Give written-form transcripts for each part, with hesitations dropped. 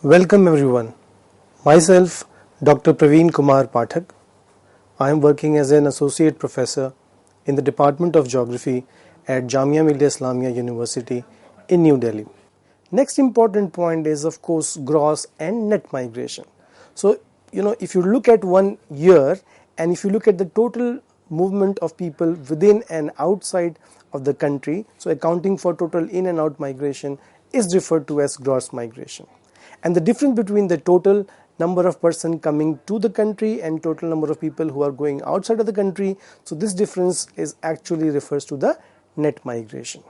Welcome everyone. Myself, Dr. Praveen Kumar Pathak. I am working as an associate professor in the Department of Geography at Jamia Millia Islamia University in New Delhi. Next important point is of course gross and net migration. So, if you look at 1 year and if you look at the total movement of people within and outside of the country, so accounting for total in and out migration is referred to as gross migration. And the difference between the total number of person coming to the country and total number of people who are going outside of the country, so this difference is actually refers to the net migration.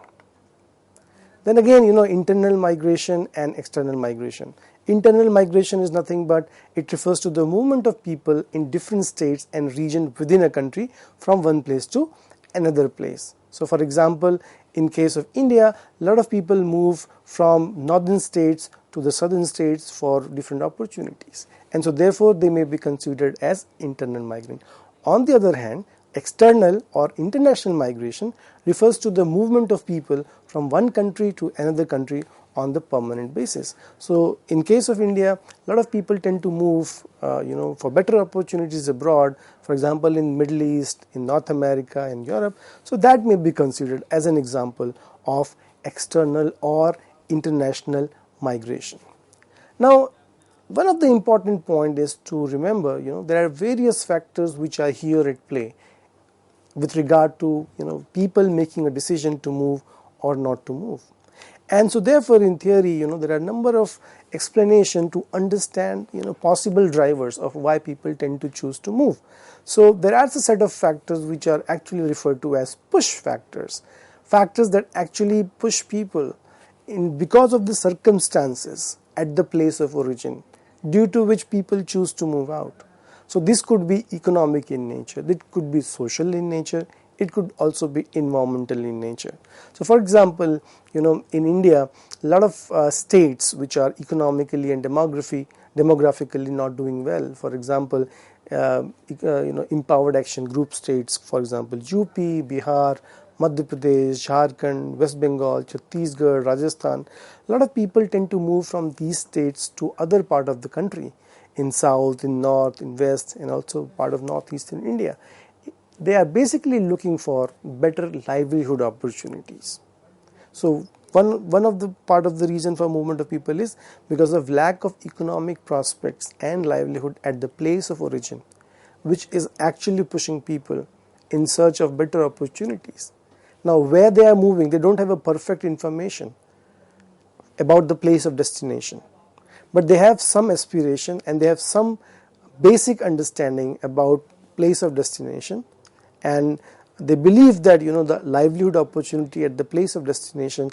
Then again, internal migration and external migration. Internal migration is nothing but it refers to the movement of people in different states and region within a country from one place to another place. So for example, in case of India, a lot of people move from northern states to the southern states for different opportunities, and so therefore they may be considered as internal migrant. On the other hand, external or international migration refers to the movement of people from one country to another country on the permanent basis. So in case of India, a lot of people tend to move for better opportunities abroad, for example in Middle East, in North America, in Europe. So that may be considered as an example of external or international migration. Now, one of the important point is to remember, there are various factors which are here at play with regard to people making a decision to move or not to move. And so therefore in theory, there are a number of explanation to understand possible drivers of why people tend to choose to move. So there are a set of factors which are actually referred to as push factors, factors that actually push people in because of the circumstances at the place of origin, due to which people choose to move out. So this could be economic in nature, it could be social in nature, it could also be environmental in nature. So for example, in India, a lot of states which are economically and demographically not doing well, for example, empowered action group states, for example, UP, Bihar, Madhya Pradesh, Jharkhand, West Bengal, Chhattisgarh, Rajasthan, a lot of people tend to move from these states to other part of the country, in south, in north, in west, and also part of northeastern India. They are basically looking for better livelihood opportunities. So one of the part of the reason for movement of people is because of lack of economic prospects and livelihood at the place of origin, which is actually pushing people in search of better opportunities. Now where they are moving, they don't have a perfect information about the place of destination, but they have some aspiration and they have some basic understanding about place of destination, and they believe that the livelihood opportunity at the place of destination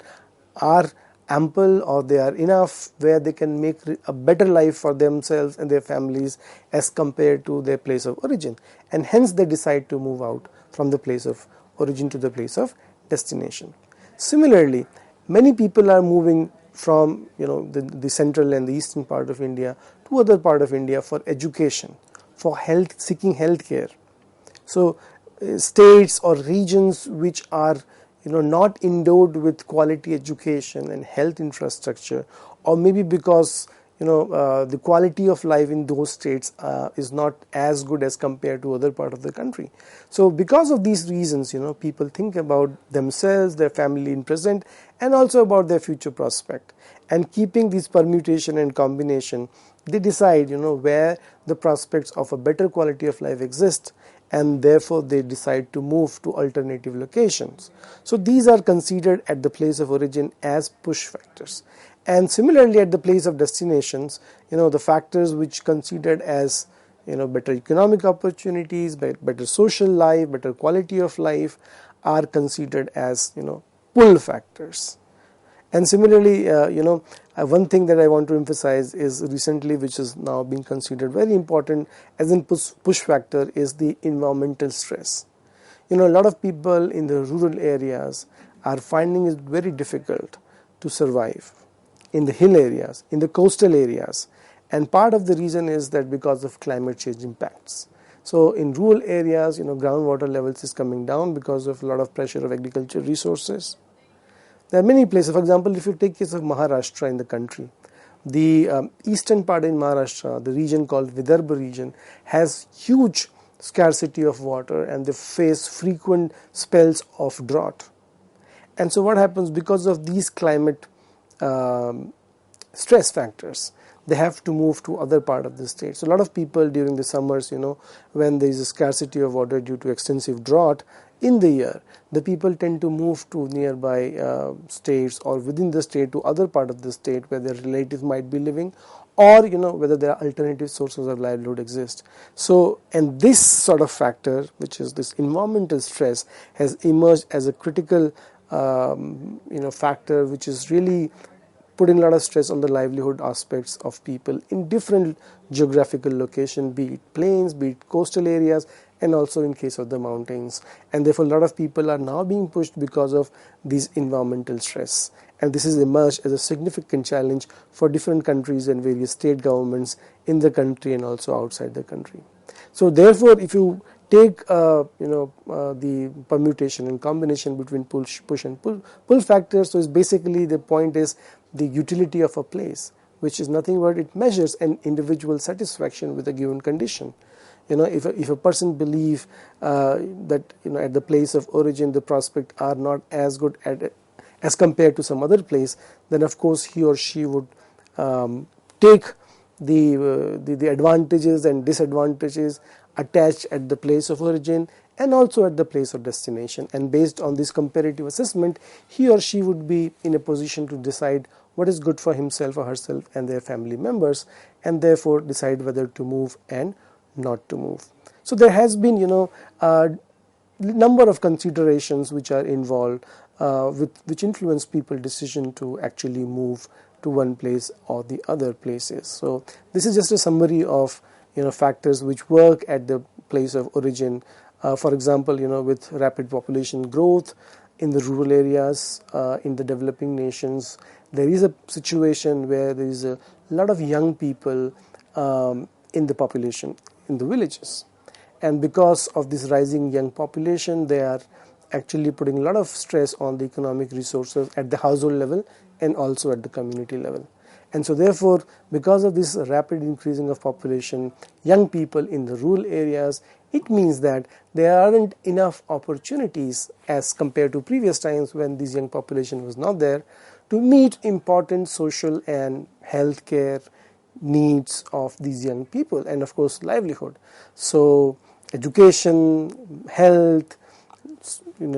are ample or they are enough where they can make a better life for themselves and their families as compared to their place of origin, and hence they decide to move out from the place of origin to the place of destination. Similarly, many people are moving from the central and the eastern part of India to other part of India for education, for health, seeking health care. So states or regions which are not endowed with quality education and health infrastructure, or maybe because the quality of life in those states is not as good as compared to other part of the country. So because of these reasons, people think about themselves, their family in present, and also about their future prospect, and keeping these permutation and combination, they decide where the prospects of a better quality of life exist, and therefore they decide to move to alternative locations. So these are considered at the place of origin as push factors. And similarly at the place of destinations, the factors which considered as better economic opportunities, better social life, better quality of life are considered as pull factors. And similarly, one thing that I want to emphasize is recently, which is now being considered very important as in push factor, is the environmental stress. A lot of people in the rural areas are finding it very difficult to survive in the hill areas, in the coastal areas, and part of the reason is that because of climate change impacts. So in rural areas, groundwater levels is coming down because of a lot of pressure of agricultural resources. There are many places, for example, if you take case of Maharashtra in the country, The eastern part in Maharashtra, the region called Vidarbha region, has huge scarcity of water, and they face frequent spells of drought. And so what happens, because of these climate stress factors, they have to move to other part of the state. So a lot of people during the summers, when there is a scarcity of water due to extensive drought in the year, the people tend to move to nearby states or within the state to other part of the state where their relatives might be living, or whether there are alternative sources of livelihood exist. So, and this sort of factor, which is this environmental stress, has emerged as a critical factor which is really putting a lot of stress on the livelihood aspects of people in different geographical locations, be it plains, be it coastal areas, and also in case of the mountains. And therefore a lot of people are now being pushed because of these environmental stress. And this has emerged as a significant challenge for different countries and various state governments in the country and also outside the country. So therefore, if you take the permutation and combination between push and pull factors, so it's basically, the point is the utility of a place, which is nothing but it measures an individual satisfaction with a given condition. If a person believes that at the place of origin the prospects are not as good as compared to some other place, then of course he or she would take the advantages and disadvantages attached at the place of origin and also at the place of destination, and based on this comparative assessment, he or she would be in a position to decide what is good for himself or herself and their family members, and therefore decide whether to move and not to move. So there has been a number of considerations which are involved which influence people's decision to actually move to one place or the other places. So this is just a summary of factors which work at the place of origin. For example, with rapid population growth in the rural areas, in the developing nations, there is a situation where there is a lot of young people in the population in the villages, and because of this rising young population, they are actually putting a lot of stress on the economic resources at the household level and also at the community level. And so therefore, because of this rapid increasing of population, young people in the rural areas, it means that there aren't enough opportunities as compared to previous times when this young population was not there, to meet important social and healthcare needs of these young people, and of course livelihood. So education, health,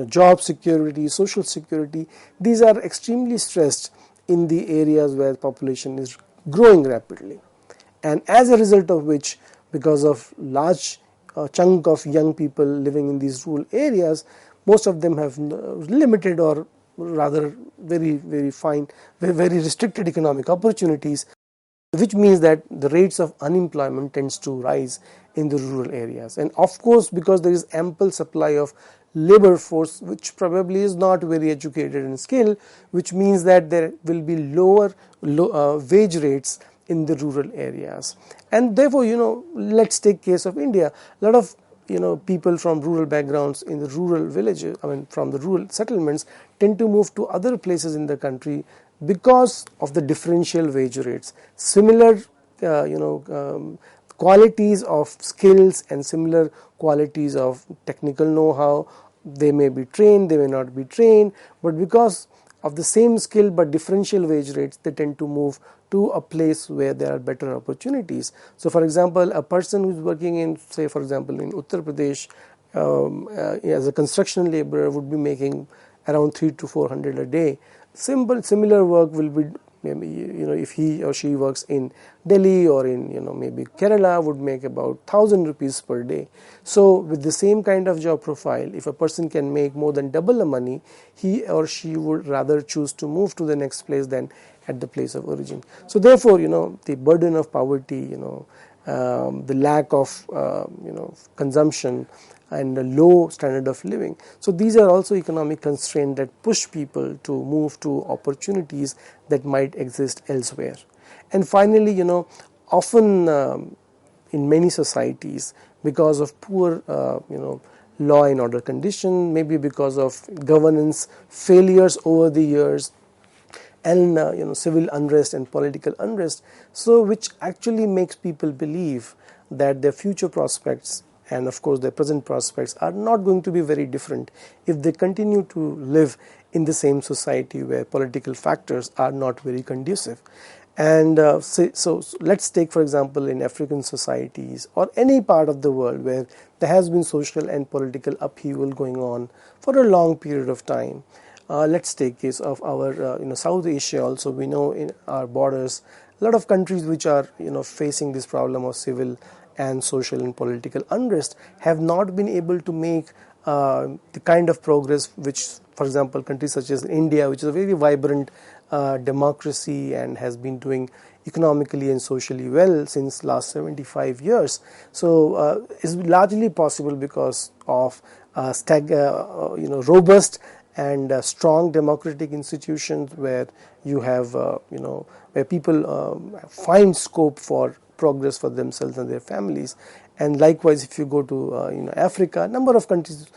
job security, social security, these are extremely stressed in the areas where population is growing rapidly, and as a result of which, because of large chunk of young people living in these rural areas, most of them have limited or rather very restricted economic opportunities, which means that the rates of unemployment tends to rise in the rural areas. And of course, because there is ample supply of labor force which probably is not very educated and skilled, which means that there will be lower wage rates in the rural areas. And therefore, let's take case of India. A lot of people from rural backgrounds in the rural villages, from the rural settlements, tend to move to other places in the country because of the differential wage rates. Similar qualities of skills and similar qualities of technical know-how, they may be trained, they may not be trained, but because of the same skill but differential wage rates, they tend to move to a place where there are better opportunities. So for example, a person who is working in, say for example in Uttar Pradesh as a construction laborer would be making around 300 to 400 a day. Similar work will be, maybe if he or she works in Delhi or in maybe Kerala, would make about 1,000 rupees per day. So with the same kind of job profile, if a person can make more than double the money, he or she would rather choose to move to the next place than at the place of origin. So therefore, the burden of poverty, the lack of consumption, and a low standard of living. So these are also economic constraints that push people to move to opportunities that might exist elsewhere. And finally, often in many societies, because of poor law and order condition, maybe because of governance failures over the years, and civil unrest and political unrest, so which actually makes people believe that their future prospects and of course their present prospects are not going to be very different if they continue to live in the same society where political factors are not very conducive. And so let's take, for example, in African societies or any part of the world where there has been social and political upheaval going on for a long period of time. Let's take case of our South Asia also. We know in our borders a lot of countries which are facing this problem of civil and social and political unrest have not been able to make the kind of progress which, for example, countries such as India, which is a very vibrant democracy and has been doing economically and socially well since last 75 years. So it's largely possible because of robust and strong democratic institutions where you have where people find scope for progress for themselves and their families. And likewise, if you go to Africa, a number of countries,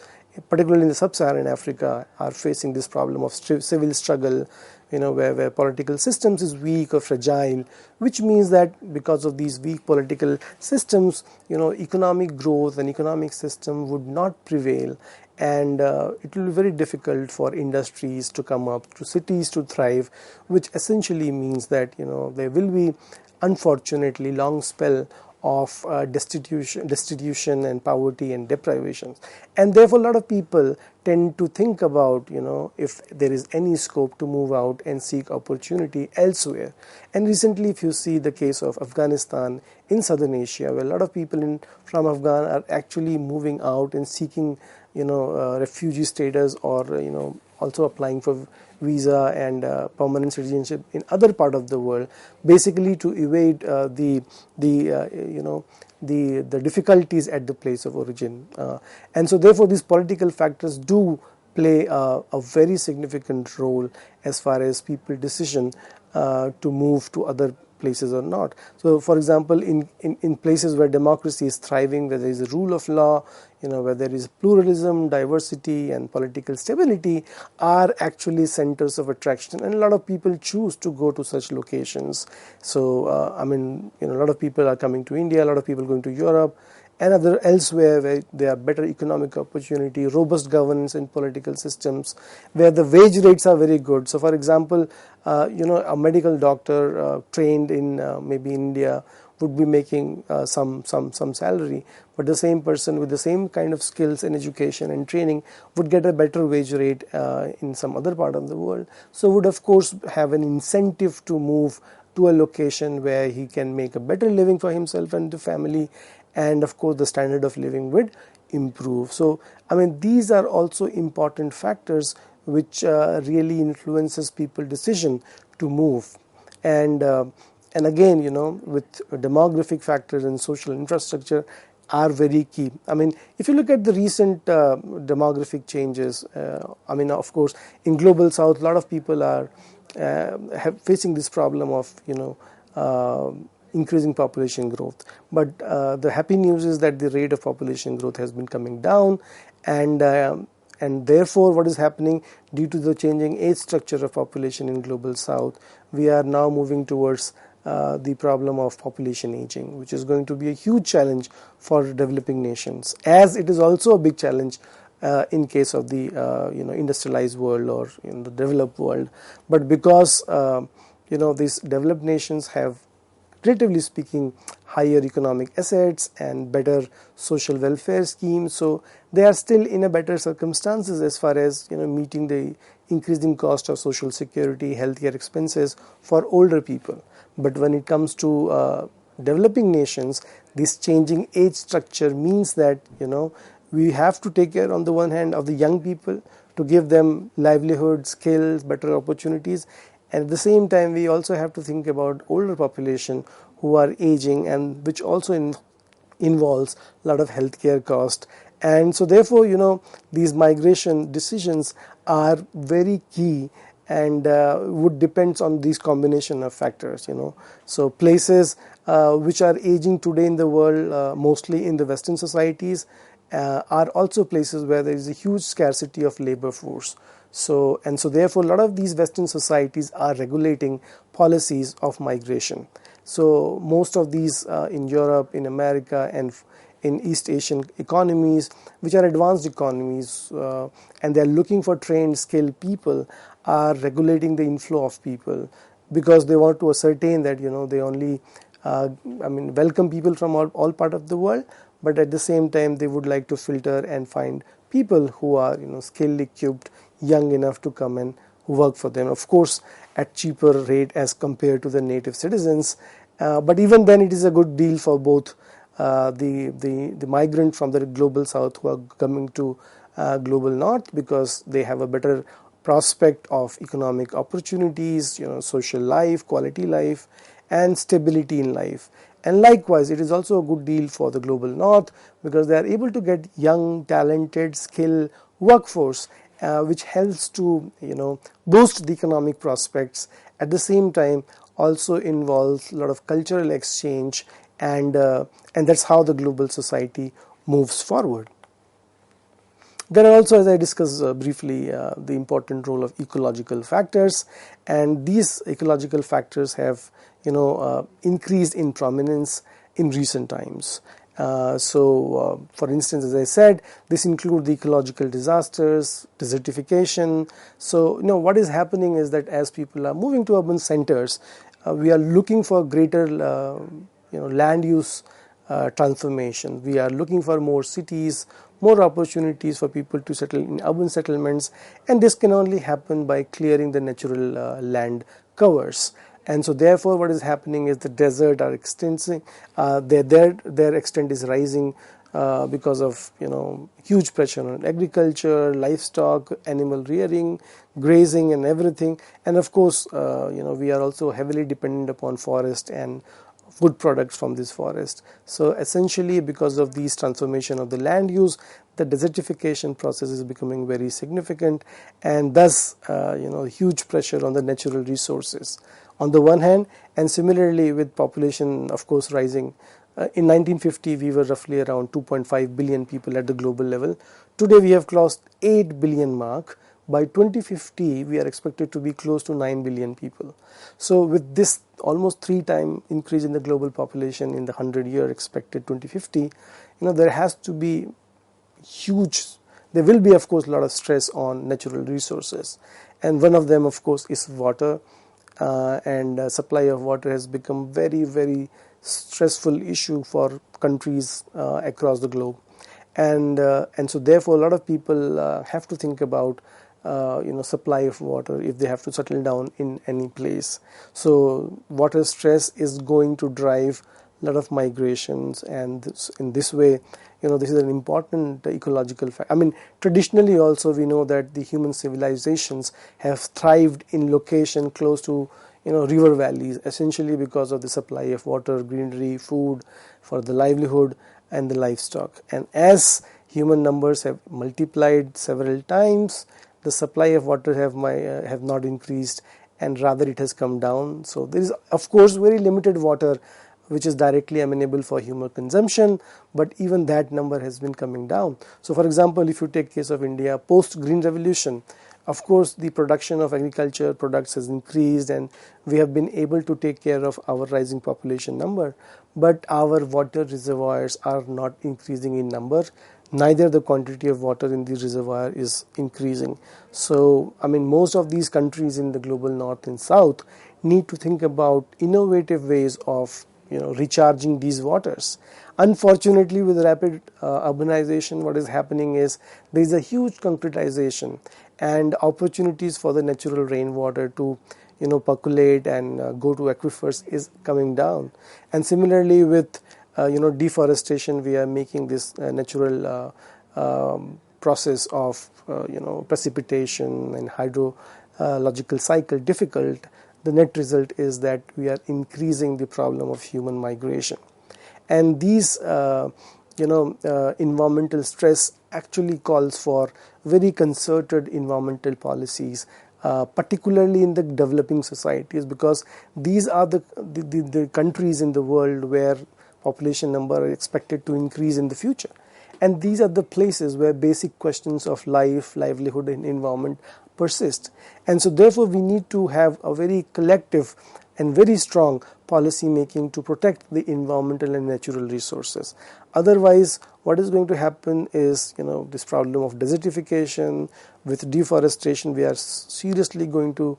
particularly in the sub-Saharan Africa, are facing this problem of civil struggle, where political systems is weak or fragile, which means that because of these weak political systems, economic growth and economic system would not prevail, and it will be very difficult for industries to come up, to cities to thrive, which essentially means that there will be, unfortunately, long spell of destitution and poverty and deprivations. And therefore a lot of people tend to think about if there is any scope to move out and seek opportunity elsewhere. And recently, if you see the case of Afghanistan in southern Asia, where a lot of people from Afghan are actually moving out and seeking refugee status, or also applying for visa and permanent citizenship in other part of the world, basically to evade the difficulties at the place of origin. And so therefore these political factors do play a very significant role as far as people's decision to move to other places or not. So for example, in places where democracy is thriving, where there is a rule of law, where there is pluralism, diversity and political stability, are actually centers of attraction, and a lot of people choose to go to such locations. So a lot of people are coming to India, a lot of people going to Europe and elsewhere where there are better economic opportunity, robust governance and political systems, where the wage rates are very good. So for example, a medical doctor trained in maybe India would be making some salary, but the same person with the same kind of skills and education and training would get a better wage rate in some other part of the world. So would of course have an incentive to move to a location where he can make a better living for himself and the family, and of course the standard of living would improve. So these are also important factors which really influences people's decision to move. And again, with demographic factors and social infrastructure are very key. If you look at the recent demographic changes, of course in global south a lot of people are facing this problem of increasing population growth, but the happy news is that the rate of population growth has been coming down, and therefore what is happening, due to the changing age structure of population in global south, we are now moving towards the problem of population aging, which is going to be a huge challenge for developing nations, as it is also a big challenge in case of the industrialized world or in the developed world. But because these developed nations have, relatively speaking, higher economic assets and better social welfare schemes, so they are still in a better circumstances as far as meeting the increasing cost of social security, healthcare expenses for older people. But when it comes to developing nations, this changing age structure means that we have to take care, on the one hand, of the young people to give them livelihood, skills, better opportunities, and at the same time we also have to think about older population who are aging, and which also involves a lot of healthcare cost. And so therefore these migration decisions are very key and would depend on these combination of factors. So places which are aging today in the world, mostly in the Western societies, are also places where there is a huge scarcity of labor force. So therefore a lot of these Western societies are regulating policies of migration. So most of these in Europe, in America, and in East Asian economies, which are advanced economies, and they are looking for trained, skilled people, are regulating the inflow of people, because they want to ascertain that they only welcome people from all part of the world, but at the same time they would like to filter and find people who are skilled, equipped, young enough to come and work for them, of course at cheaper rate as compared to the native citizens. But even then it is a good deal for both the migrant from the global south who are coming to global north, because they have a better prospect of economic opportunities, social life, quality life, and stability in life. And likewise it is also a good deal for the global north, because they are able to get young, talented, skilled workforce, which helps to boost the economic prospects. At the same time also involves a lot of cultural exchange, and that's how the global society moves forward. Then also, as I discussed briefly, the important role of ecological factors, and these ecological factors have increased in prominence in recent times. For instance, as I said, this includes the ecological disasters, desertification. So what is happening is that as people are moving to urban centers, we are looking for greater land use transformation. We are looking for more cities, more opportunities for people to settle in urban settlements, and this can only happen by clearing the natural land covers. And so therefore what is happening is the desert are extending, their extent is rising because of huge pressure on agriculture, livestock, animal rearing, grazing, and everything. And of course we are also heavily dependent upon forest and food products from this forest. So essentially, because of these transformation of the land use, the desertification process is becoming very significant, and thus huge pressure on the natural resources on the one hand. And similarly with population of course rising, in 1950 we were roughly around 2.5 billion people at the global level. Today we have crossed 8 billion mark. By 2050 we are expected to be close to 9 billion people. So with this almost 3-time increase in the global population in the 100-year expected 2050, there has to be there will be of course a lot of stress on natural resources, and one of them of course is water, and supply of water has become very, very stressful issue for countries across the globe. And so therefore a lot of people have to think about supply of water if they have to settle down in any place. So water stress is going to drive a lot of migrations, and in this way this is an important ecological fact. Traditionally also we know that the human civilizations have thrived in location close to river valleys, essentially because of the supply of water, greenery, food for the livelihood and the livestock. And as human numbers have multiplied several times, the supply of water have not increased, and rather it has come down. So there is of course very limited water which is directly amenable for human consumption, but even that number has been coming down. So for example, if you take case of India post Green Revolution, of course the production of agriculture products has increased, and we have been able to take care of our rising population number, but our water reservoirs are not increasing in number, neither the quantity of water in the reservoir is increasing. So most of these countries in the global north and south need to think about innovative ways of recharging these waters. Unfortunately, with rapid urbanization, what is happening is there is a huge concretization, and opportunities for the natural rainwater to percolate and go to aquifers is coming down. And similarly with deforestation, we are making this natural process of precipitation and hydrological cycle difficult. The net result is that we are increasing the problem of human migration, and these environmental stress actually calls for very concerted environmental policies, particularly in the developing societies, because these are the countries in the world where population number are expected to increase in the future, and these are the places where basic questions of life, livelihood and environment persist. And so therefore we need to have a very collective and very strong policy making to protect the environmental and natural resources. Otherwise, what is going to happen is, this problem of desertification. With deforestation, we are seriously going to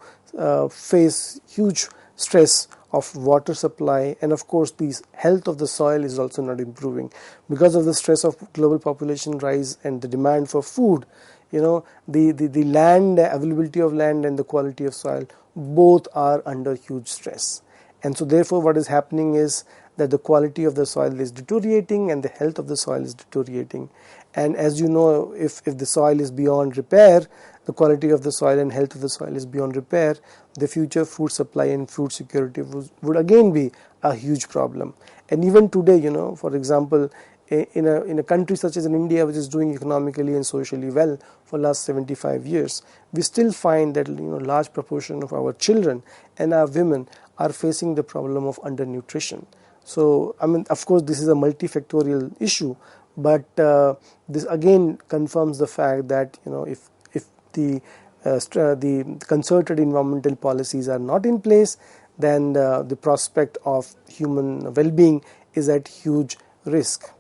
face huge stress of water supply, and of course the health of the soil is also not improving because of the stress of global population rise and the demand for food. The land, availability of land and the quality of soil, both are under huge stress. And so therefore what is happening is that the quality of the soil is deteriorating and the health of the soil is deteriorating. And as you know, if the soil is beyond repair, the quality of the soil and health of the soil is beyond repair, the future food supply and food security would again be a huge problem. And even today, for example, in a country such as in India, which is doing economically and socially well for last 75 years, we still find that large proportion of our children and our women are facing the problem of undernutrition. So of course this is a multifactorial issue, but this again confirms the fact that if the concerted environmental policies are not in place, then the prospect of human well-being is at huge risk.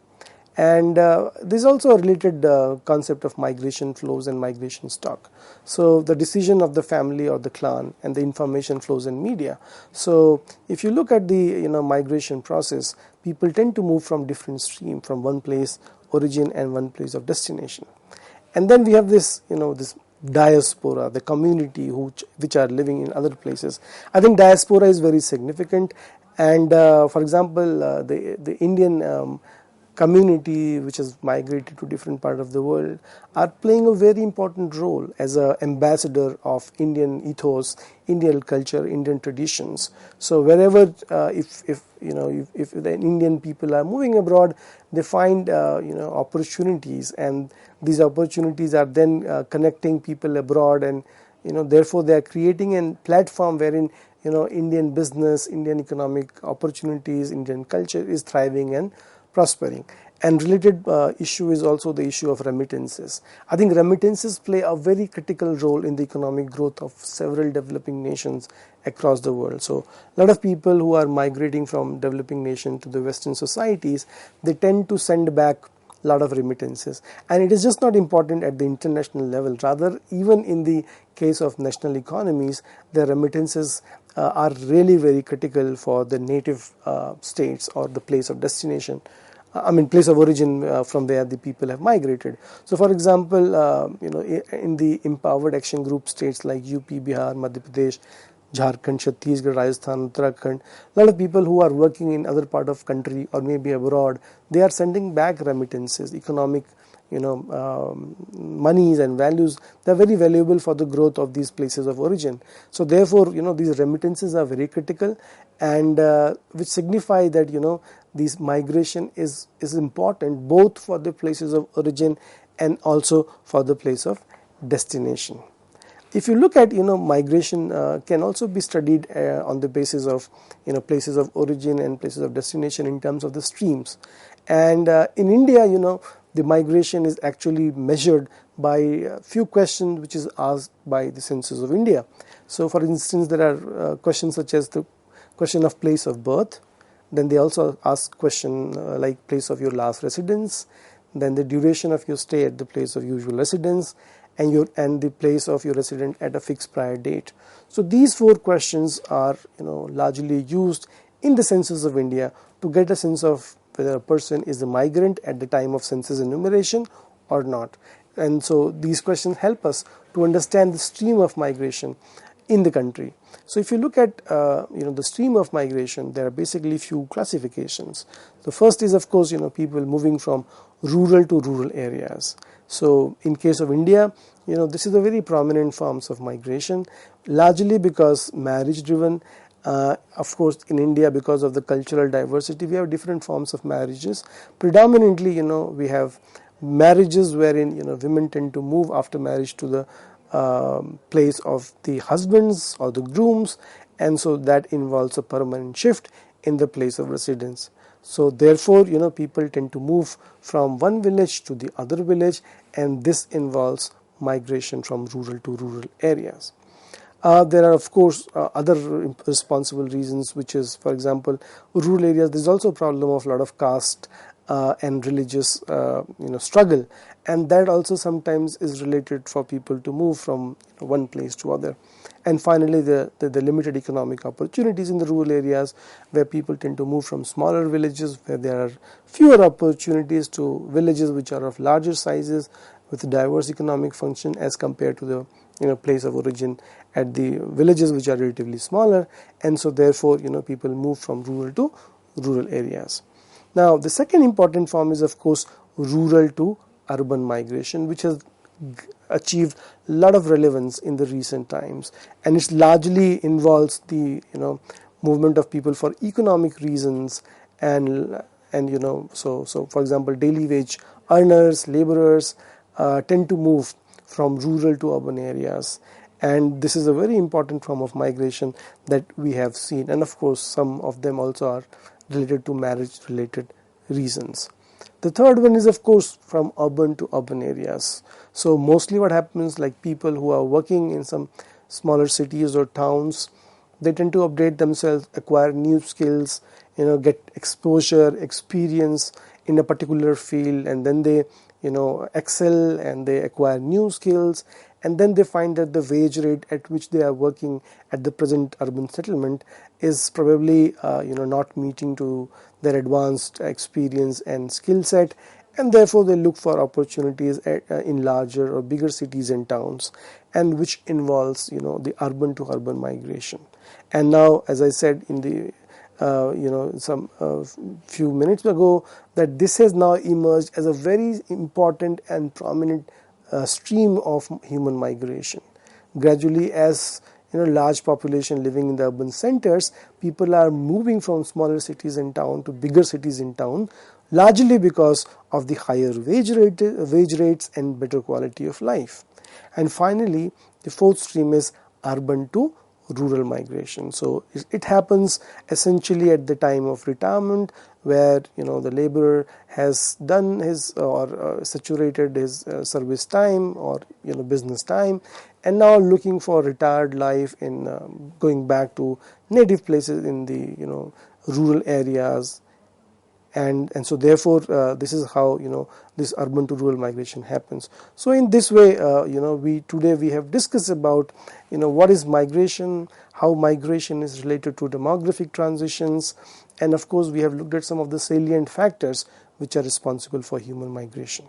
And there is also a related concept of migration flows and migration stock. So the decision of the family or the clan and the information flows in media. So if you look at the migration process, people tend to move from different stream, from one place origin and one place of destination. And then we have this this diaspora, the community which are living in other places. I think diaspora is very significant, and for example the Indian community which has migrated to different part of the world are playing a very important role as an ambassador of Indian ethos, Indian culture, Indian traditions. So wherever if the Indian people are moving abroad, they find opportunities, and these opportunities are then connecting people abroad, and therefore they are creating a platform wherein Indian business, Indian economic opportunities, Indian culture is thriving and prospering. And related issue is also the issue of remittances. I think remittances play a very critical role in the economic growth of several developing nations across the world. So a lot of people who are migrating from developing nations to the Western societies, they tend to send back a lot of remittances. And it is just not important at the international level, rather even in the case of national economies, the remittances are really very critical for the native states or the place of destination. Place of origin from where the people have migrated. So for example, in the empowered action group states like UP, Bihar, Madhya Pradesh, Jharkhand, Chhattisgarh, Rajasthan, Uttarakhand, a lot of people who are working in other part of country or maybe abroad, they are sending back remittances, economic monies and values. They are very valuable for the growth of these places of origin. So therefore these remittances are very critical, and which signify that this migration is important both for the places of origin and also for the place of destination. If you look at migration can also be studied on the basis of places of origin and places of destination in terms of the streams. And in India the migration is actually measured by a few questions which is asked by the Census of India. So for instance, there are questions such as the question of place of birth. Then they also ask question like place of your last residence, then the duration of your stay at the place of usual residence, and the place of your residence at a fixed prior date. So these four questions are largely used in the Census of India to get a sense of whether a person is a migrant at the time of census enumeration or not. And so these questions help us to understand the stream of migration in the country. So if you look at the stream of migration, there are basically few classifications. The first is of course people moving from rural to rural areas. So in case of India, this is a very prominent forms of migration, largely because marriage driven. Of course in India, because of the cultural diversity, we have different forms of marriages. Predominantly we have marriages wherein women tend to move after marriage to the place of the husbands or the grooms, and so that involves a permanent shift in the place of residence. So therefore people tend to move from one village to the other village, and this involves migration from rural to rural areas. There are, of course, other responsible reasons, which is, for example, rural areas. There's also a problem of a lot of caste and religious, struggle, and that also sometimes is related for people to move from one place to other. And finally, the limited economic opportunities in the rural areas, where people tend to move from smaller villages where there are fewer opportunities to villages which are of larger sizes with diverse economic function, as compared to the place of origin at the villages which are relatively smaller. And so therefore people move from rural to rural areas. Now the second important form is, of course, rural to urban migration, which has achieved a lot of relevance in the recent times, and it largely involves the movement of people for economic reasons, and so for example, daily wage earners, laborers tend to move from rural to urban areas, and this is a very important form of migration that we have seen. And of course, some of them also are related to marriage related reasons. The third one is, of course, from urban to urban areas. So mostly what happens, like people who are working in some smaller cities or towns, they tend to update themselves, acquire new skills, get exposure, experience in a particular field, and then they excel and they acquire new skills, and then they find that the wage rate at which they are working at the present urban settlement is probably not meeting to their advanced experience and skill set, and therefore they look for opportunities in larger or bigger cities and towns, and which involves the urban to urban migration. And now, as I said in the some few minutes ago, that this has now emerged as a very important and prominent stream of human migration. Gradually, as large population living in the urban centers, people are moving from smaller cities and town to bigger cities in town, largely because of the higher wage rates and better quality of life. And finally, the fourth stream is urban to rural migration. So it happens essentially at the time of retirement, where the laborer has done his or saturated his service time or business time, and now looking for retired life in going back to native places in the rural areas. And so therefore this is how this urban to rural migration happens. So in this way we have discussed about what is migration, how migration is related to demographic transitions, and of course we have looked at some of the salient factors which are responsible for human migration.